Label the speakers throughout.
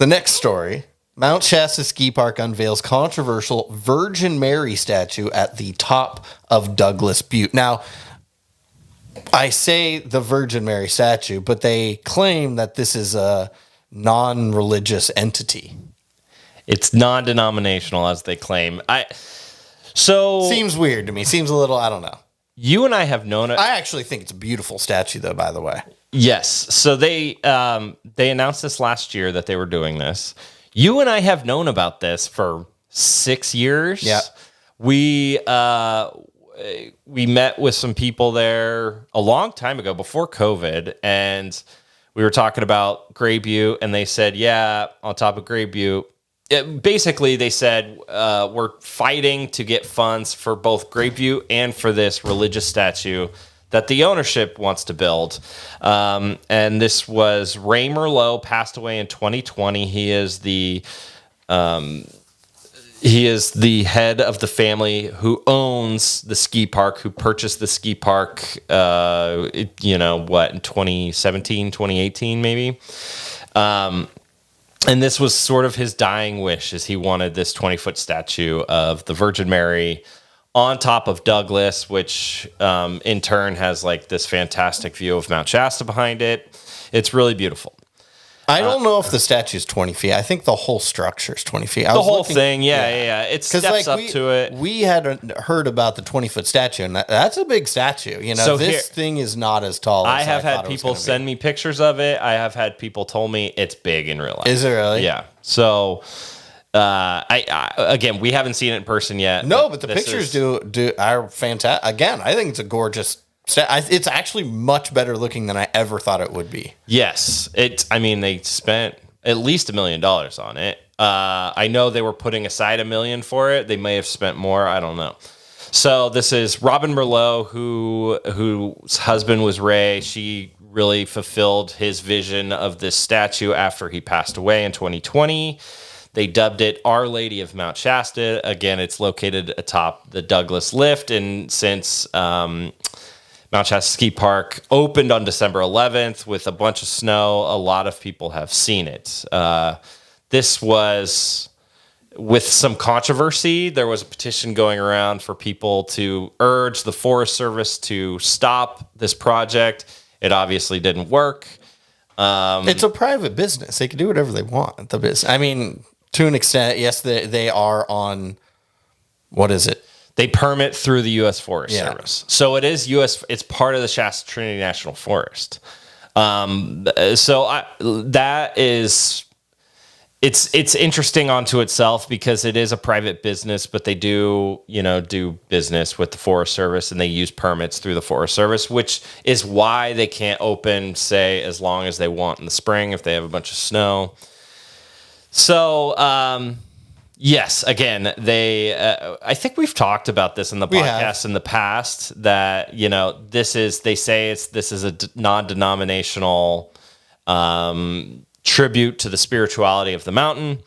Speaker 1: The next story. Mount Shasta Ski Park unveils controversial Virgin Mary statue at the top of Douglas Butte. Now, I say the Virgin Mary statue, but they claim that this is a non-religious entity.
Speaker 2: It's non-denominational, as they claim.
Speaker 1: Seems weird to me. Seems a little, I don't know.
Speaker 2: You and I have known it.
Speaker 1: I actually think it's a beautiful statue, though, by the way.
Speaker 2: Yes. So they announced this last year that they were doing this. You and I have known about this for 6 years.
Speaker 1: Yeah.
Speaker 2: We met with some people there a long time ago, before COVID, and we were talking about Grey Butte, and they said, yeah, on top of Grey Butte. Basically, they said, we're fighting to get funds for both Grey Butte and for this religious statue that the ownership wants to build. And this was Ray Merlot, passed away in 2020. He is the head of the family who owns the ski park, who purchased the ski park, in 2017, 2018, maybe. And this was sort of his dying wish, is he wanted this 20-foot statue of the Virgin Mary on top of Douglas, which in turn has like this fantastic view of Mount Shasta behind it. It's really beautiful.
Speaker 1: I don't know if the statue is 20 feet. I think the whole structure is 20 feet.
Speaker 2: The whole thing, yeah. It steps up to it.
Speaker 1: We had heard about the 20-foot statue, and that's a big statue. So this thing is not as tall as
Speaker 2: I have had people send me pictures of it. I have had people told me it's big in real life.
Speaker 1: Is it really?
Speaker 2: Yeah. So, again, we haven't seen it in person yet.
Speaker 1: No, but the pictures are fantastic. Again, I think it's a gorgeous. It's actually much better looking than I ever thought it would be.
Speaker 2: Yes. They spent at least $1 million on it. I know they were putting aside $1 million for it. They may have spent more. I don't know. So this is Robin Merlot, whose husband was Ray. She really fulfilled his vision of this statue after he passed away in 2020. They dubbed it Our Lady of Mount Shasta. Again, it's located atop the Douglas Lift. And since Mount Shasta Ski Park opened on December 11th with a bunch of snow, a lot of people have seen it. This was with some controversy. There was a petition going around for people to urge the Forest Service to stop this project. It obviously didn't work.
Speaker 1: It's a private business. They can do whatever they want. The business. I mean, to an extent, yes, they are on, what is it?
Speaker 2: They permit through the U.S. Forest Service. So it is it's part of the Shasta Trinity National Forest. It's interesting onto itself because it is a private business, but they do business with the Forest Service, and they use permits through the Forest Service, which is why they can't open, say, as long as they want in the spring if they have a bunch of snow. So, yes, again, I think we've talked about this in the podcast in the past, that, this is a non-denominational tribute to the spirituality of the mountain.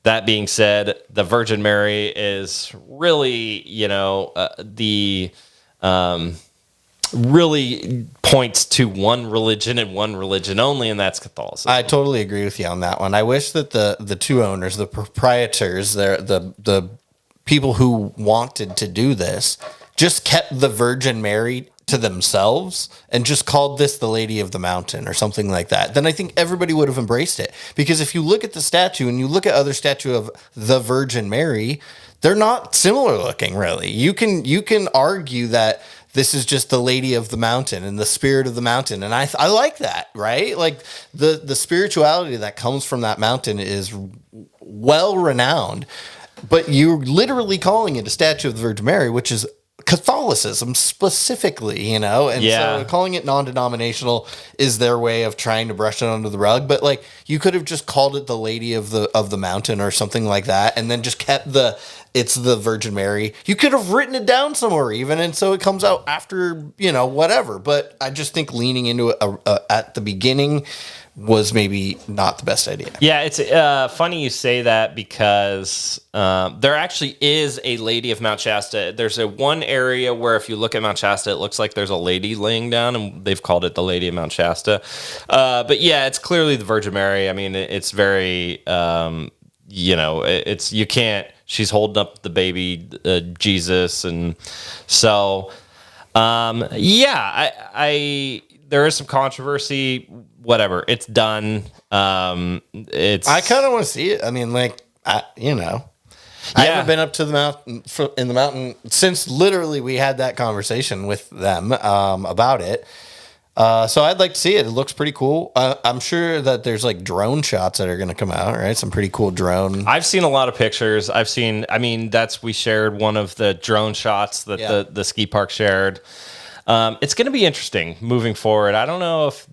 Speaker 2: That being said, the Virgin Mary is really, really points to one religion and one religion only, and that's Catholicism.
Speaker 1: I totally agree with you on that one. I wish that the two owners, the proprietors, the people who wanted to do this, just kept the Virgin Mary to themselves and just called this the Lady of the Mountain or something like that. Then I think everybody would have embraced it. Because if you look at the statue and you look at other statue of the Virgin Mary, they're not similar looking, really. You can argue that this is just the Lady of the Mountain and the spirit of the mountain. And I like that, right? Like the spirituality that comes from that mountain is well renowned, but you're literally calling it a statue of the Virgin Mary, which is Catholicism specifically, so calling it non-denominational is their way of trying to brush it under the rug. But like, you could have just called it the Lady of the Mountain or something like that, and then just kept it's the Virgin Mary. You could have written it down somewhere even, and so it comes out after, whatever. But I just think leaning into it at the beginning was maybe not the best idea.
Speaker 2: Yeah, it's funny you say that because there actually is a Lady of Mount Shasta. There's one area where if you look at Mount Shasta, it looks like there's a lady laying down, and they've called it the Lady of Mount Shasta. But yeah, it's clearly the Virgin Mary. I mean, it's very, it's you can't. She's holding up the baby Jesus, and so I there is some controversy. Whatever, it's done. It's.
Speaker 1: I kind of want to see it. I mean, I haven't been up to the mountain in the mountain since literally we had that conversation with them about it. So I'd like to see it. It looks pretty cool. I'm sure that there's like drone shots that are going to come out, right? Some pretty cool drone.
Speaker 2: I've seen a lot of pictures. We shared one of the drone shots that the ski park shared. It's going to be interesting moving forward. I don't know if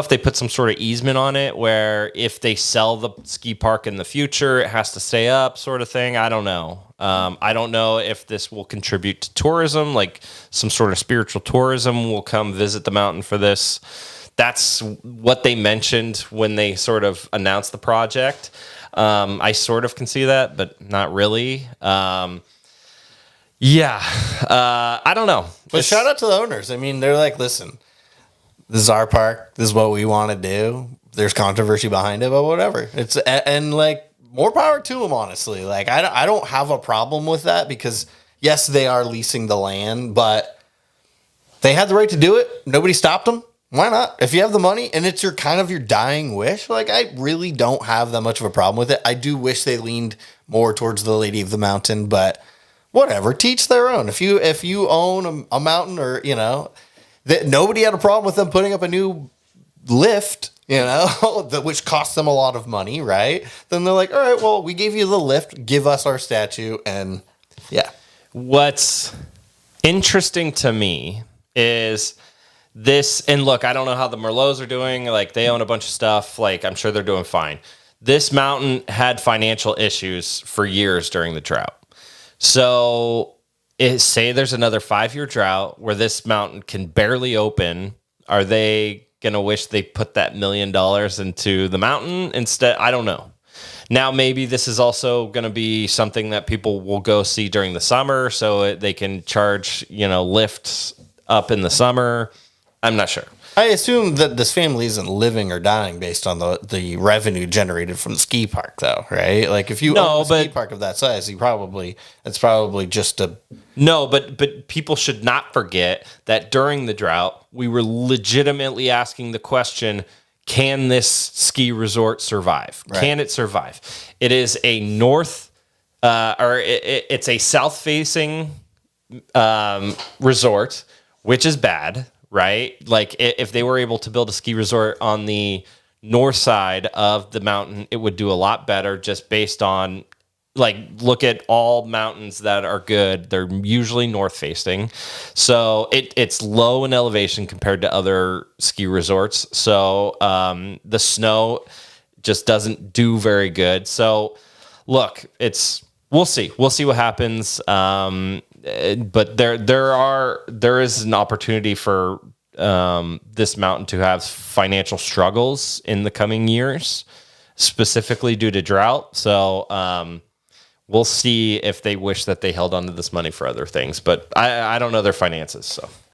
Speaker 2: they put some sort of easement on it where if they sell the ski park in the future, it has to stay up sort of thing. I don't know. I don't know if this will contribute to tourism, like some sort of spiritual tourism will come visit the mountain for this. That's what they mentioned when they sort of announced the project. I sort of can see that, but not really. I don't know.
Speaker 1: But shout out to the owners. I mean, they're like, listen, this is our park. This is what we want to do. There's controversy behind it, but whatever. And like more power to them, honestly. Like I don't have a problem with that because yes, they are leasing the land, but they had the right to do it. Nobody stopped them. Why not? If you have the money and it's your kind of your dying wish, like I really don't have that much of a problem with it. I do wish they leaned more towards the Lady of the Mountain, but whatever, teach their own. If you own a mountain or, that nobody had a problem with them putting up a new lift, which costs them a lot of money, right? Then they're like, all right, well, we gave you the lift, give us our statue, and yeah.
Speaker 2: What's interesting to me is this, and look, I don't know how the Merlots are doing. Like, they own a bunch of stuff. Like, I'm sure they're doing fine. This mountain had financial issues for years during the drought. So, say there's another 5-year drought where this mountain can barely open. Are they going to wish they put that $1 million into the mountain instead? I don't know. Now, maybe this is also going to be something that people will go see during the summer so they can charge, lifts up in the summer. I'm not sure.
Speaker 1: I assume that this family isn't living or dying based on the revenue generated from the ski park, though, right? Like if you own a ski park of that size, it's probably just a...
Speaker 2: No, but people should not forget that during the drought, we were legitimately asking the question, can this ski resort survive? Right. Can it survive? It is a it's a south-facing resort, which is bad, right? Like if they were able to build a ski resort on the north side of the mountain, it would do a lot better just based on, like, look at all mountains that are good. They're usually north facing. So it's low in elevation compared to other ski resorts. So the snow just doesn't do very good. So look, we'll see. We'll see what happens. But there is an opportunity for this mountain to have financial struggles in the coming years, specifically due to drought. So we'll see if they wish that they held onto this money for other things. But I don't know their finances. So